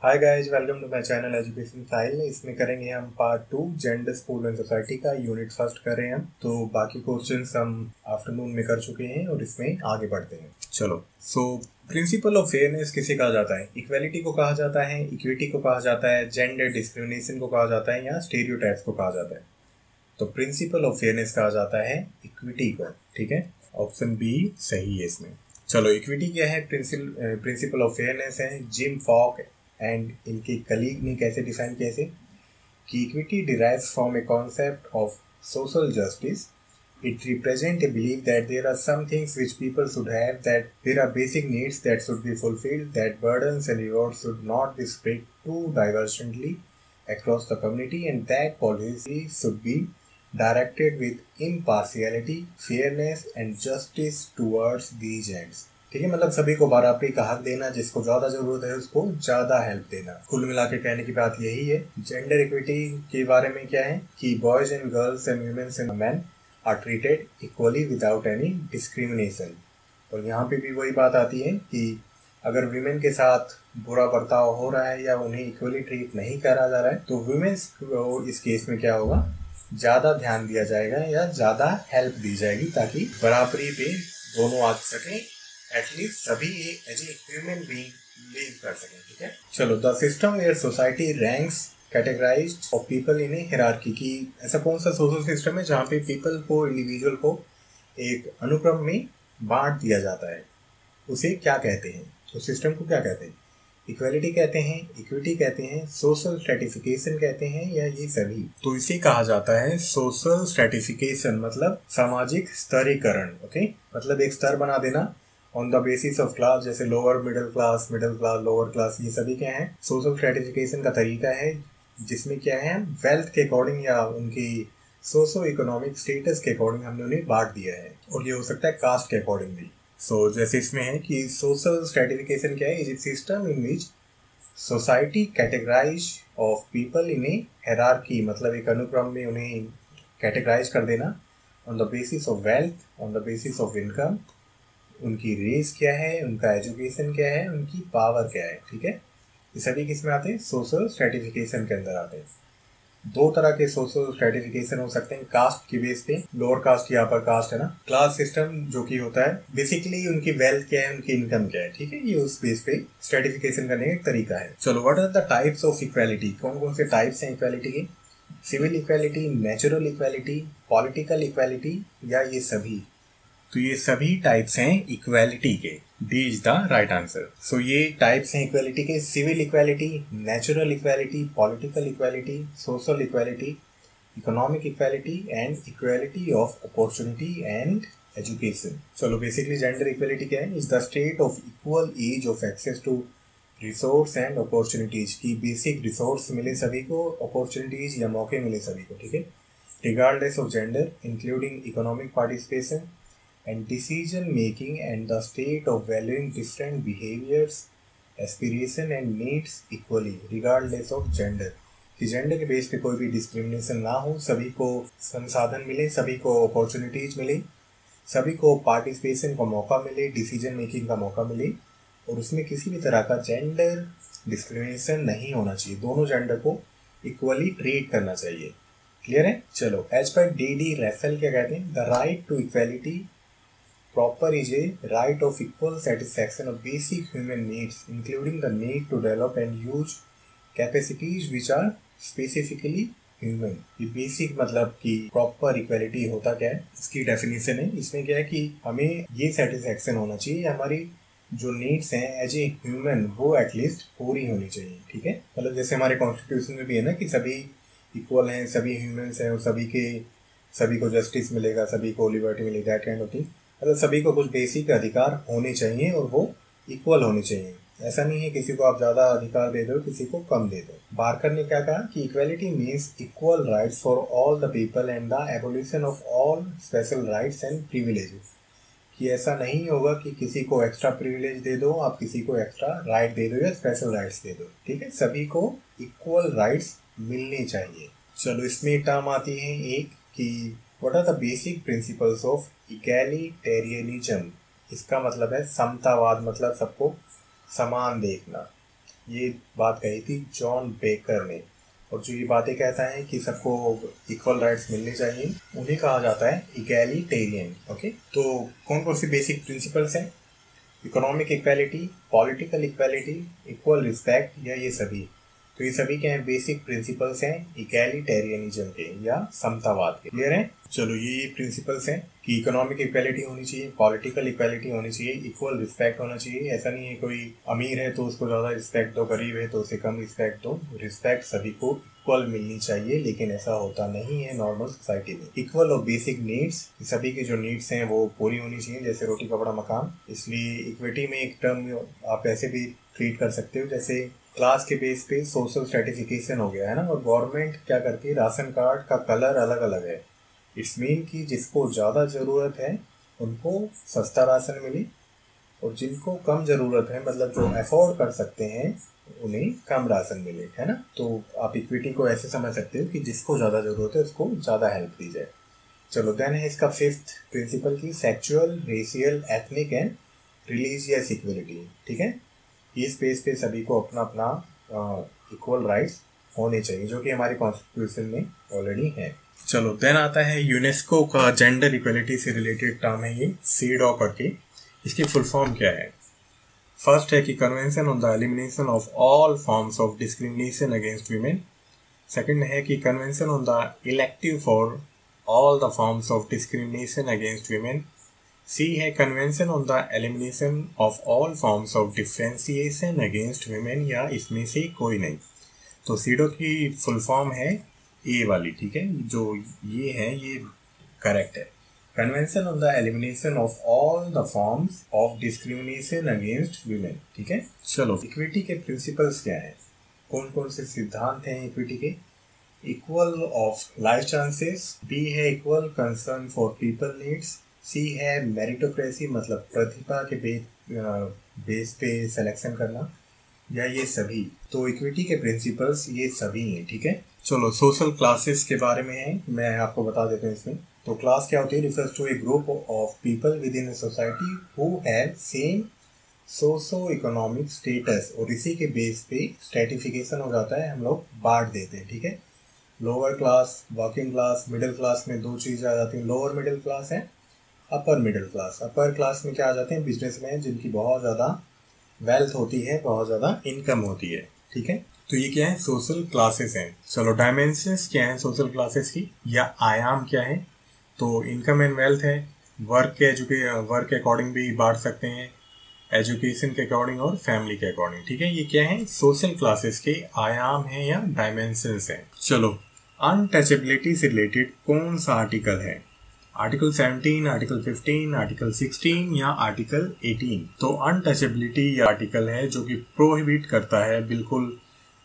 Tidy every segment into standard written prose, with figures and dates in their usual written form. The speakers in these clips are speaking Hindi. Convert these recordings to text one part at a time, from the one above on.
Hi guys, welcome to my channel education file. इसमें करेंगे हम part 2 gender school and society का यूनिट फर्स्ट कर रहे हैं हम। तो बाकी क्वेश्चंस हम आफ्टरनून में कर चुके हैं और इसमें आगे बढ़ते हैं। चलो, प्रिंसिपल ऑफ फेयरनेस किसे कहा जाता है? इक्वेलिटी को कहा जाता है, इक्विटी को कहा जाता है, जेंडर डिस्क्रिमिनेशन को कहा जाता है या स्टेरियोटाइप्स को कहा जाता है? तो प्रिंसिपल ऑफ फेयरनेस कहा जाता है इक्विटी को। ठीक है, ऑप्शन बी सही है इसमें। चलो, इक्विटी क्या है? प्रिंसिपल ऑफ फेयरनेस है जिम फॉक एंड इनके कलीग ने कैसे डिफाइन किया इसे कि equity derives from a concept of social justice. It represents a belief that there are some things which people should have, that there are basic needs that should be fulfilled, that burdens and rewards should not be spread too divergently across the community, and that policy should be directed with impartiality, fairness and justice towards these ends. ठीक है, मतलब सभी को बराबरी का हक देना, जिसको ज्यादा जरूरत है उसको ज्यादा हेल्प देना। कुल मिला के कहने की बात यही है। जेंडर इक्विटी के बारे में क्या है कि boys and girls and womens and man are treated equally without any discrimination. और यहाँ पे भी वही बात आती है कि अगर वुमेन के साथ बुरा बर्ताव हो रहा है या उन्हें इक्वली ट्रीट नहीं करा जा रहा है तो वुमेन्स को इस केस में क्या होगा, ज़्यादा ध्यान दिया जाएगा या ज़्यादा हेल्प दी जाएगी ताकि बराबरी पे दोनों आ सकें, एटलीस्ट सभी as a human being live कर सकें। ठीक है, चलो, the system where society ranks categorized of people in a hierarchy की ऐसा कौन सा सोशल सिस्टम है जहाँ पे पीपल को, इंडिविजुअल को एक अनुक्रम में बांट दिया जाता है? उसे क्या कहते हैं? उस सिस्टम को क्या कहते हैं? इक्वलिटी कहते हैं, इक्विटी कहते हैं, सोशल स्ट्रेटिफिकेशन कहते हैं या ये सभी? तो इसे कहा जाता है सोशल स्ट्रेटिफिकेशन, मतलब सामाजिक स्तरीकरण। ओके, मतलब एक स्तर बना देना on the basis of class, जैसे lower middle class, lower class, ये सभी क्या है? सोशल स्ट्रेटिफिकेशन का तरीका है जिसमें क्या है, वेल्थ के अकॉर्डिंग या उनकी सोशो इकोनॉमिक स्टेटस के अकॉर्डिंग हमने उन्हें बांट दिया है। और ये हो सकता है कास्ट के अकॉर्डिंग भी। जैसे इसमें है कि सोशल स्ट्रेटिफिकेशन क्या है? Is it system in which society categorize of people in a hierarchy, मतलब एक अनुक्रम में उन्हें कैटेगराइज कर देना on the basis of wealth, on the basis of income, उनकी रेस क्या है, उनका एजुकेशन क्या है, उनकी पावर क्या है। ठीक है, ये सभी किस में आते हैं? सोशल स्ट्रेटिफिकेशन के अंदर आते हैं। दो तरह के सोशल स्ट्रेटिफिकेशन हो सकते हैं कास्ट की बेस पे, लोअर कास्ट या अपर कास्ट है ना। क्लास सिस्टम जो कि होता है बेसिकली उनकी वेल्थ क्या है, उनकी इनकम क्या है। ठीक है, ये उस बेस पे स्ट्रेटिफिकेशन करने का एक तरीका है। चलो, what are the types of equality? कौन कौन से टाइप्स हैं इक्वालिटी के? Civil equality, natural equality, political equality या ये सभी? तो ये सभी टाइप्स हैं इक्वालिटी के। D is the right answer. So ये टाइप्स हैं इक्वालिटी के: civil equality, natural equality, political equality, social equality, economic equality and equality of opportunity and education. चलो, बेसिकली जेंडर इक्वालिटी क्या है? Is the state of equal age of access to resource and opportunities, की बेसिक रिसोर्स मिले सभी को, अपॉर्चुनिटीज या मौके मिले सभी को। ठीक है, regardless of gender, including economic participation and decision making, and the state of valuing different behaviors, aspiration and needs equally regardless of gender, कि जेंडर के बेस पे कोई भी डिस्क्रिमिनेशन ना हो, सभी को संसाधन मिले, सभी को अपॉर्चुनिटीज मिले, सभी को पार्टिसिपेशन का मौका मिले, डिसीजन मेकिंग का मौका मिले, और उसमें किसी भी तरह का जेंडर डिस्क्रिमिनेशन नहीं होना चाहिए। दोनों जेंडर को इक्वली ट्रीट करना चाहिए। क्लियर है? चलो, एज पर डी रैफेल क्या कहते हैं? The right to equality proper is a right of equal satisfaction of basic human needs, including the need to develop and use capacities which are specifically human। ये बेसिक मतलब कि प्रॉपर इक्वालिटी होता क्या है, इसकी डेफिनेशन है। इसमें क्या है कि हमें ये सेटिस्फैक्शन होना चाहिए, हमारी जो नीड्स हैं एज ए ह्यूमन वो एटलीस्ट पूरी होनी चाहिए। ठीक है, मतलब जैसे हमारे कॉन्स्टिट्यूशन में भी है ना कि सभी इक्वल हैं, सभी ह्यूमन्स हैं और सभी को जस्टिस मिलेगा, सभी को लिबर्टी मिलेगी, दैट काइंड ऑफ थिंग। मतलब सभी को कुछ बेसिक अधिकार होने चाहिए और वो इक्वल होने चाहिए। ऐसा नहीं है किसी को आप ज़्यादा अधिकार दे दो, किसी को कम दे दो। बार्कर ने क्या कहा कि equality means equal rights for all the people and the abolition of all special rights and privileges, कि ऐसा नहीं होगा कि किसी को एक्स्ट्रा प्रिविलेज दे दो, आप किसी को एक्स्ट्रा राइट दे दो या स्पेशल राइट्स दे दो। ठीक है, सभी को इक्वल राइट्स मिलने चाहिए। चलो, इसमें टर्म आती है एक कि what are the basic principles of egalitarianism. इसका मतलब है समतावाद, मतलब सबको समान देखना। ये बात कही थी जॉन बेकर ने। और जो ये बातें कहता है कि सबको इक्वल राइट्स मिलने चाहिए, उन्हें कहा जाता है इगैलिटेरियन। ओके, तो कौन कौन सी बेसिक प्रिंसिपल्स हैं? Economic equality, political equality, equal respect, या ये सभी? तो ये सभी क्या है? बेसिक प्रिंसिपल्स हैं इगैलिटेरियनिज्म के या समतावाद के। क्लियर है? चलो, ये प्रिंसिपल्स हैं कि इकोनॉमिक इक्वालिटी होनी चाहिए, पॉलिटिकल इक्वालिटी होनी चाहिए, इक्वल रिस्पेक्ट होना चाहिए। ऐसा नहीं है कोई अमीर है तो उसको ज़्यादा रिस्पेक्ट दो, गरीब है तो उसे कम रिस्पेक्ट दो। रिस्पेक्ट सभी को इक्वल मिलनी चाहिए, लेकिन ऐसा होता नहीं है नॉर्मल सोसाइटी में। इक्वल और बेसिक नीड्स, सभी की जो नीड्स हैं वो पूरी होनी चाहिए, जैसे रोटी कपड़ा मकान। इसलिए इक्विटी में एक टर्म आप ऐसे भी ट्रीट कर सकते हो जैसे क्लास के बेस पे सोशल स्ट्रेटिफिकेशन हो गया है ना। और गवर्नमेंट क्या करती है, राशन कार्ड का कलर अलग अलग है। इट्स मीन कि जिसको ज़्यादा ज़रूरत है उनको सस्ता राशन मिले, और जिनको कम ज़रूरत है, मतलब जो अफोर्ड कर सकते हैं, उन्हें कम राशन मिले, है ना। तो आप इक्विटी को ऐसे समझ सकते हो कि जिसको ज़्यादा ज़रूरत है उसको ज़्यादा हेल्प दी जाए। चलो, देन है इसका फिफ्थ प्रिंसिपल की sexual, racial, ethnic and religious equality. ठीक है, इस बेस पे सभी को अपना अपना इक्वल राइट्स होने चाहिए, जो कि हमारे कॉन्स्टिट्यूशन में ऑलरेडी है। चलो, देन आता है यूनेस्को का जेंडर इक्वलिटी से रिलेटेड टर्म है ये, सीडॉ करके। इसकी फुल फॉर्म क्या है? फर्स्ट है कि convention on the elimination of all forms of discrimination against women. Second है कि convention on the elective for all the forms of discrimination against women. C है convention on the elimination of all forms of differentiation against women, या इसमें से कोई नहीं। तो सीडो की फुल फॉर्म है ए वाली। ठीक है, जो ये है ये करेक्ट है। Convention on the elimination of all the forms of discrimination against women. ठीक है, चलो, इक्विटी के प्रिंसिपल्स क्या हैं? कौन कौन से सिद्धांत हैं इक्विटी के? Equal of life chances, B है equal concern for people needs, C है मेरिटोक्रेसी, मतलब प्रतिभा के बेस पे सिलेक्शन करना, या ये सभी? तो इक्विटी के प्रिंसिपल्स ये सभी हैं। ठीक है, चलो, सोशल क्लासेस के बारे में है, मैं आपको बता देता हूँ इसमें। तो क्लास क्या होती है? Refers to a group of people within a society who have same socio economic status, और इसी के बेस पे स्ट्रेटिफिकेशन हो जाता है, हम लोग बांट देते हैं। ठीक है, lower class, working class, middle class में दो चीज़ें आ जाती हैं। लोअर मिडिल क्लास है, upper middle class. Upper class में क्या आ जाते हैं? बिजनेसमैन, जिनकी बहुत ज़्यादा वेल्थ होती है, बहुत ज़्यादा इनकम होती है। ठीक है, तो ये क्या है? सोशल क्लासेस हैं। चलो, डायमेंशंस क्या है सोशल क्लासेस की, या आयाम क्या है? तो इनकम एंड वेल्थ है, वर्क के अकॉर्डिंग भी बांट सकते हैं, एजुकेशन के अकॉर्डिंग और फैमिली के अकॉर्डिंग। ठीक है, ये क्या है? सोशल क्लासेस के आयाम है या डायमेंशंस हैं। चलो, अनटचेबिलिटी से रिलेटेड कौन सा आर्टिकल है? आर्टिकल 17, आर्टिकल 15, आर्टिकल 16 या आर्टिकल 18? तो अनटचेबिलिटी ये आर्टिकल है जो कि प्रोहिबिट करता है, बिल्कुल,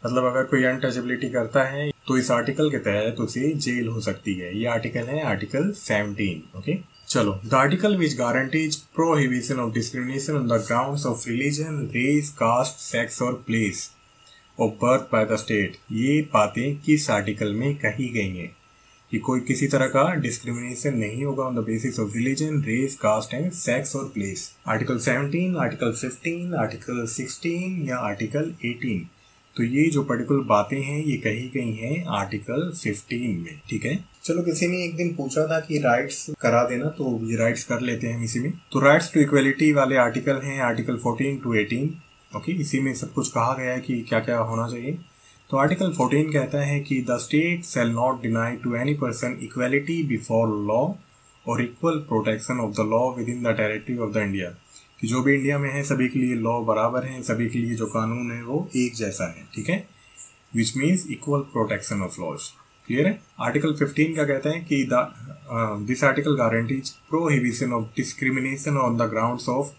मतलब अगर कोई अनटचेबिलिटी करता है तो इस आर्टिकल के तहत उसे जेल हो सकती है। ये आर्टिकल है आर्टिकल 17। ओके, चलो, the article which guarantees prohibition of discrimination on the grounds of religion, race, caste, sex और place of birth by the state. ये बातें किस आर्टिकल में कही गई हैं कि कोई किसी तरह का डिस्क्रिमिनेशन नहीं होगा on the basis of religion, race, caste and sex और प्लेस? आर्टिकल 17, आर्टिकल 15, आर्टिकल 16 या आर्टिकल 18? तो ये जो पर्टिकुलर बातें हैं ये कही गई हैं आर्टिकल 15 में। ठीक है, चलो, किसी ने एक दिन पूछा था कि राइट्स करा देना, तो ये राइट्स कर लेते हैं हम इसी में। तो राइट्स टू इक्वलिटी वाले आर्टिकल हैं आर्टिकल 14 to 18। ओके, इसी में सब कुछ कहा गया है कि क्या क्या होना चाहिए। तो आर्टिकल 14 कहता है कि the state shall not deny to any person equality before law और equal protection of the law within the territory of the India, कि जो भी इंडिया में है सभी के लिए लॉ बराबर है, सभी के लिए जो कानून है वो एक जैसा है। ठीक है, which means equal protection of laws. Clear है? आर्टिकल 15 का कहता है कि this article guarantees prohibition of discrimination on the grounds of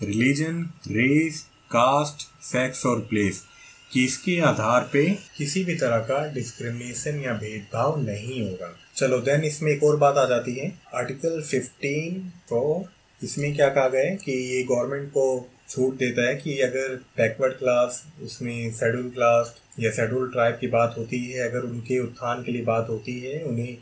religion, race, caste, sex और प्लेस, कि इसके आधार पे किसी भी तरह का डिस्क्रिमिनेशन या भेदभाव नहीं होगा। चलो, देन इसमें एक और बात आ जाती है आर्टिकल 15। तो इसमें क्या कहा गया है कि ये गवर्नमेंट को छूट देता है कि अगर बैकवर्ड क्लास, उसमें शेड्यूल क्लास या शेड्यूल ट्राइब की बात होती है, अगर उनके उत्थान के लिए बात होती है, उन्हें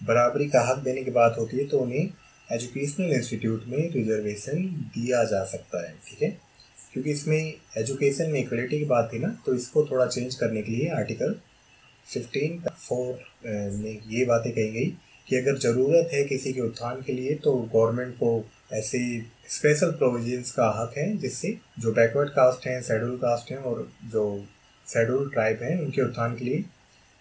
बराबरी का हक देने की बात होती है, तो उन्हें एजुकेशनल इंस्टीट्यूट में रिजर्वेशन दिया जा सकता है। ठीक है, क्योंकि इसमें एजुकेशन में इक्वलिटी की बात थी ना, तो इसको थोड़ा चेंज करने के लिए आर्टिकल 15(4) में ये बातें कही गई कि अगर ज़रूरत है किसी के उत्थान के लिए तो गवर्नमेंट को ऐसे स्पेशल प्रोविजंस का हक है जिससे जो बैकवर्ड कास्ट हैं, शेड्यूल कास्ट हैं और जो शेड्यूल ट्राइब हैं उनके उत्थान के लिए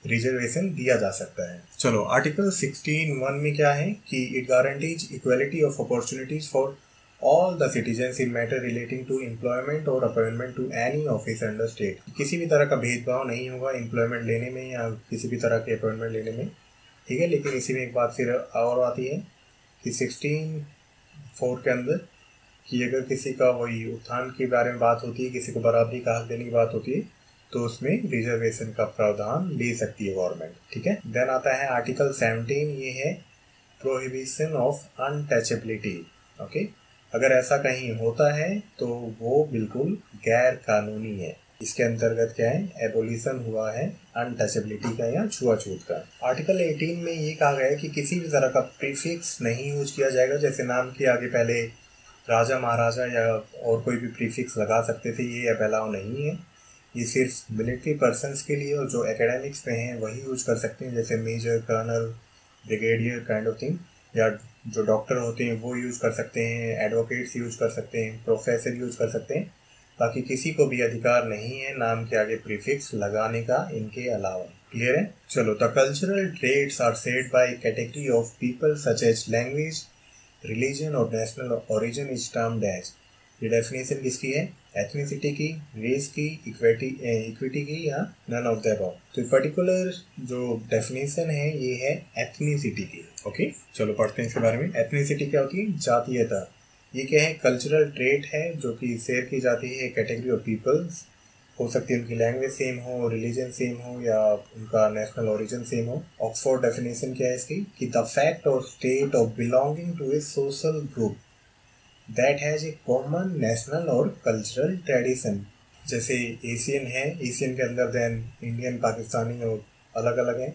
रिजर्वेशन दिया जा सकता है। चलो आर्टिकल 16(1) में क्या है कि it guarantees equality of opportunities for all the citizens in matter relating to employment और appointment to any office under state. किसी भी तरह का भेदभाव नहीं होगा एम्प्लॉयमेंट लेने में या किसी भी तरह के अपॉइंटमेंट लेने में, ठीक है। लेकिन इसी में एक बात फिर और आती है कि 16(4) के अंदर कि अगर किसी का वही उत्थान के बारे में बात होती है, किसी को बराबरी का हक देने की बात होती है, तो उसमें रिजर्वेशन का प्रावधान ले सकती है गवर्नमेंट, ठीक है। देन आता है आर्टिकल 17, ये है प्रोहिबिशन ऑफ अनटचेबिलिटी। ओके, अगर ऐसा कहीं होता है तो वो बिल्कुल गैर कानूनी है। इसके अंतर्गत क्या है, एबोलिशन हुआ है अनटचेबिलिटी का या छुआछूत का। आर्टिकल 18 में ये कहा गया है कि किसी भी तरह का प्रीफिक्स नहीं यूज किया जाएगा, जैसे नाम के आगे पहले राजा महाराजा या और कोई भी प्रीफिक्स लगा सकते थे, ये अब अलाउ नहीं है। ये सिर्फ मिलिट्री पर्सन्स के लिए और जो एकेडमिक्स में हैं वही यूज कर सकते हैं, जैसे major, colonel, brigadier kind of thing, या जो डॉक्टर होते हैं वो यूज कर सकते हैं, एडवोकेट्स यूज कर सकते हैं, प्रोफेसर यूज कर सकते हैं। बाकी किसी को भी अधिकार नहीं है नाम के आगे प्रीफिक्स लगाने का इनके अलावा। क्लियर है? चलो, the cultural traits are said by category of people such as language, religion और national origin is termed as. ये डेफिनेशन किसकी है? एथनिसिटी की, रेस की, इक्विटी की, या नन ऑफ द अबव। तो पर्टिकुलर जो डेफिनेशन है ये है एथनिसिटी की। ओके, चलो पढ़ते हैं इसके बारे में। एथनिसिटी क्या होती है? जातीयता। ये क्या है? कल्चरल ट्रेट है जो कि शेयर की जाती है कैटेगरी ऑफ पीपल्स। हो सकती है उनकी लैंग्वेज सेम हो, रिलीजन सेम हो, या उनका नेशनल ओरिजिन सेम हो। ऑक्सफोर्ड डेफिनेशन क्या है इसकी कि द फैक्ट और state of belonging to a social group that has a common national और कल्चरल ट्रेडिशन। जैसे एशियन है, एशियन के अंदर देन इंडियन, पाकिस्तानी और अलग अलग हैं।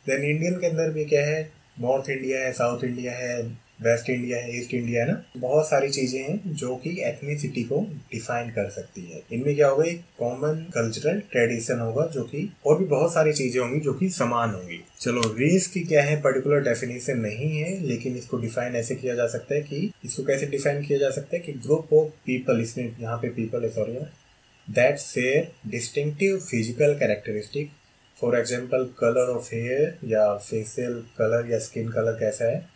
देन इंडियन के अंदर भी क्या है? नॉर्थ इंडिया है, साउथ इंडिया है, वेस्ट इंडिया है, ईस्ट इंडिया है ना। बहुत सारी चीजें हैं जो कि एथनिसिटी को डिफाइन कर सकती है। इनमें क्या होगा? एक कॉमन कल्चरल ट्रेडिशन होगा जो कि, और भी बहुत सारी चीजें होंगी जो कि समान होंगी। चलो, रेस की क्या है? पर्टिकुलर डेफिनेशन नहीं है, लेकिन इसको डिफाइन ऐसे किया जा सकता है कि, इसको कैसे डिफाइन किया जा सकता है कि ग्रुप ऑफ पीपल, इसमें यहाँ पे पीपल है, sorry, that share distinctive physical characteristic. For example colour of hair या फेशियल कलर या स्किन कलर कैसा है,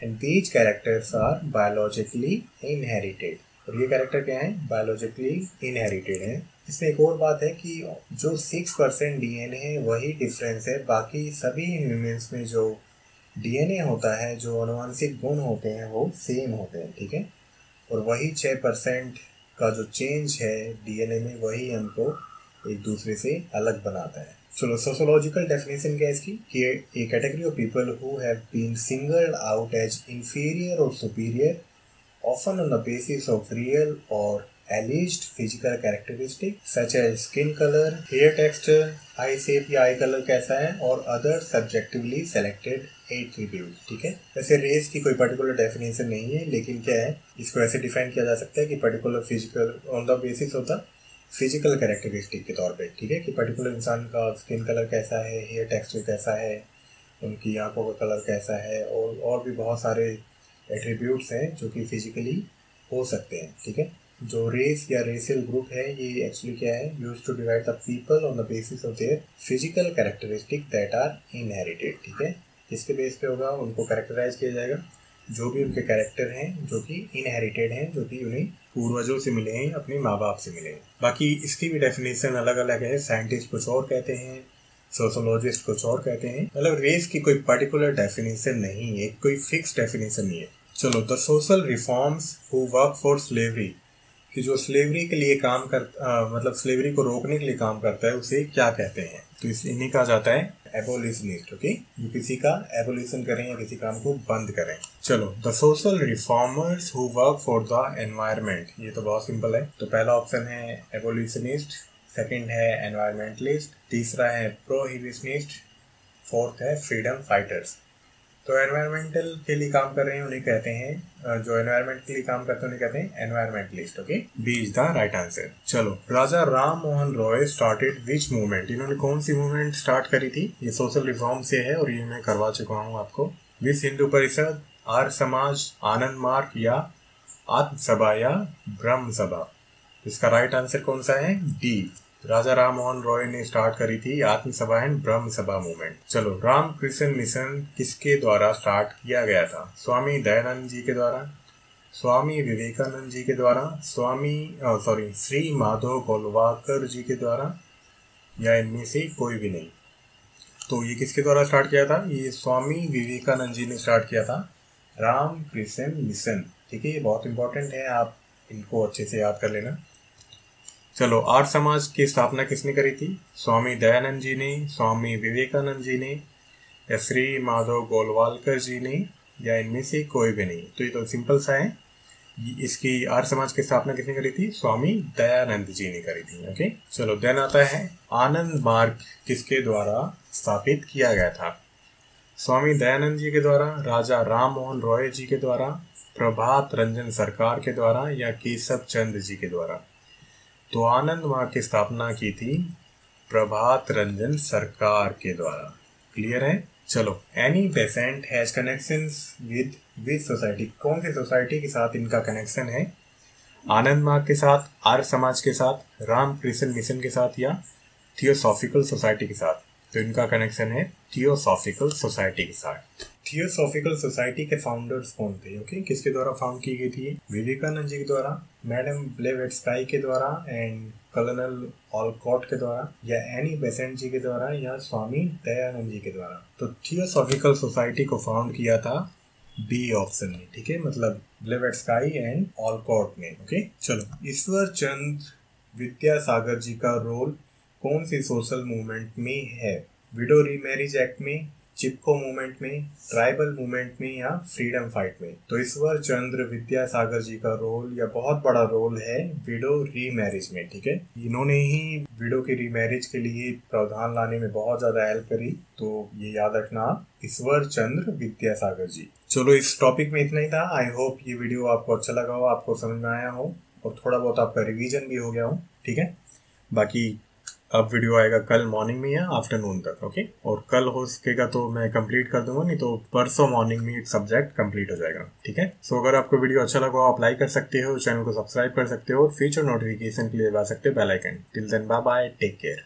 and these characters are biologically inherited। और ये कैरेक्टर क्या है? बायोलॉजिकली इनहेरिटेड है। इसमें एक और बात है कि जो 6% डीएनए है वही डिफरेंस है, बाकी सभी ह्यूमंस में जो डीएनए होता है, जो आनुवंशिक गुण होते हैं वो सेम होते हैं, ठीक है। और वही 6% का जो चेंज है डीएनए में, वही हमको एक दूसरे से अलग बनाता है। चलो, सोशोलॉजिकल डेफिनेशन क्या है इसकी कि a category of people who have been singled out as inferior और superior often on the basis of real और alleged physical characteristic such as skin colour, hair texture, eye shape या आई कलर कैसा है, और अदर सब्जेक्टिवली सेलेक्टेड एट्रीब्यूट्स, ठीक है। वैसे रेस की कोई पर्टिकुलर डेफिनेशन नहीं है, लेकिन क्या है, इसको ऐसे डिफाइन किया जा सकता है कि particular physical on the basis of the physical characteristic के तौर पे, ठीक है, कि पर्टिकुलर इंसान का स्किन कलर कैसा है, हेयर टेक्सचर कैसा है, उनकी आंखों का कलर कैसा है, और भी बहुत सारे एट्रीब्यूट्स हैं जो कि फिजिकली हो सकते हैं, ठीक है। जो रेस या रेशियल ग्रुप है ये एक्चुअली क्या है? Use to divide the people on the basis of their physical characteristic that are inherited, ठीक है। किसके बेस पे होगा? उनको कैरेक्टराइज किया जाएगा जो भी उनके कैरेक्टर हैं जो कि इनहेरिटेड हैं, जो कि उन्हें पूर्वजों से मिले हैं, अपने माँ बाप से मिले हैं। बाकी इसकी भी डेफिनेशन अलग अलग है। साइंटिस्ट कुछ और कहते हैं, सोशोलॉजिस्ट कुछ और कहते हैं। मतलब रेस की कोई पर्टिकुलर डेफिनेशन नहीं है, कोई फिक्स डेफिनेशन नहीं है। चलो, the social reforms who work for slavery, कि जो स्लेवरी के लिए काम मतलब स्लेवरी को रोकने के लिए काम करता है, उसे क्या कहते हैं? तो इन्हें कहा जाता है एबोलिशनिस्ट, ओके, जो किसी का एबोलिशन करें या किसी काम को बंद करें। चलो, the social reformers who work for the environment, ये तो बहुत सिंपल है। तो पहला ऑप्शन है एबोलिशनिस्ट, सेकंड है एनवायरमेंटलिस्ट, तीसरा है प्रोहिबिशनिस्ट, फोर्थ है फ्रीडम फाइटर्स। तो एनवायरमेंटल के लिए काम कर रहे हैं उन्हें कहते हैं, जो एनवायरमेंट के लिए काम करते हैं उन्हें कहते हैं environmentalist. Okay, B is the right answer. चलो, Raja Ram Mohan Roy started which movement, इन्होंने कौन सी मूवमेंट स्टार्ट करी थी? ये सोशल रिफॉर्म से है और ये मैं करवा चुका हूँ आपको। विश्व हिंदू परिषद, आर्य समाज, आनंद मार्ग या आत्म सभा या ब्रह्म सभा? इसका राइट आंसर कौन सा है? डी, राजा राम मोहन रॉय ने स्टार्ट करी थी आत्म सभा एंड ब्रह्म सभा मूवमेंट। चलो, रामकृष्ण मिशन किसके द्वारा स्टार्ट किया गया था? स्वामी दयानंद जी के द्वारा, स्वामी विवेकानंद जी के द्वारा, श्री माधव गोलवाकर जी के द्वारा, या इनमें से कोई भी नहीं। तो ये किसके द्वारा स्टार्ट किया था? ये स्वामी विवेकानंद जी ने स्टार्ट किया था रामकृष्ण मिशन। ठीक है, ये बहुत इंपॉर्टेंट है, आप इनको अच्छे से याद कर लेना। चलो, आर्य समाज की स्थापना किसने करी थी? स्वामी दयानंद जी ने, स्वामी विवेकानंद जी ने, या श्री माधव गोलवालकर जी ने, या इनमें से कोई भी नहीं। तो ये तो सिंपल सा है। इसकी आर्य समाज की स्थापना किसने करी थी? स्वामी दयानंद जी ने करी थी। ओके, चलो, देन आता है आनंद मार्ग किसके द्वारा स्थापित किया गया था? स्वामी दयानंद जी के द्वारा, राजा राम मोहन रॉय जी के द्वारा, प्रभात रंजन सरकार के द्वारा, या केशव चंद्र जी के द्वारा? तो आनंद मार्ग की स्थापना की थी प्रभात रंजन सरकार के द्वारा। क्लियर है? चलो, any patient has connections with society, कौन सी सोसाइटी के साथ इनका कनेक्शन है? आनंद मार्ग के साथ, आर्य समाज के साथ, रामकृष्ण मिशन के साथ, या थियोसॉफिकल सोसाइटी के साथ? तो इनका कनेक्शन है थियोसॉफिकल सोसाइटी के साथ। थियोसॉफिकल सोसाइटी के फाउंडर्स कौन थे? ओके, किसके द्वारा फाउंड की गई थी? विवेकानंद जी के द्वारा, मैडम ब्लेवेट्स्काई के द्वारा, एंड कर्नल ऑलकॉट के द्वारा, या एनी बेसेंट जी के द्वारा, या स्वामी दयानंद जी के द्वारा? तो थियोसॉफिकल सोसाइटी को फाउंड किया था बी ऑप्शन में। ठीक है, मतलब ब्लेवेट्स्काई एंड ऑलकॉट ने। ओके, चलो, ईश्वर चंद्र विद्यासागर जी का रोल कौन सी सोशल मूवमेंट में है? विडो रीमैरिज एक्ट में, चिपको मूवमेंट में, ट्राइबल मूवमेंट में, या फ्रीडम फाइट में? तो ईश्वर चंद्र विद्यासागर जी का रोल या बहुत बड़ा रोल है विडो रीमैरिज में। ठीक है, इन्होंने ही विडो की रीमैरिज के लिए प्रावधान लाने में बहुत ज्यादा हेल्प करी। तो ये याद रखना, ईश्वर चंद्र विद्यासागर जी। चलो, इस टॉपिक में इतना ही था। आई होप ये वीडियो आपको अच्छा लगा हो, आपको समझ में आया हो, और थोड़ा बहुत आपका रिवीजन भी हो गया हो। ठीक है, बाकी अब वीडियो आएगा कल मॉर्निंग में या आफ्टरनून तक। ओके, और कल हो सकेगा तो मैं कंप्लीट कर दूंगा, नहीं तो परसों मॉर्निंग में एक सब्जेक्ट कंप्लीट हो जाएगा। ठीक है, सो अगर आपको वीडियो अच्छा लगा आप लाइक कर सकते हो, चैनल को सब्सक्राइब कर सकते हो, और फ्यूचर नोटिफिकेशन के लिए दबा सकते हो bell icon. Till then, bye bye, take care.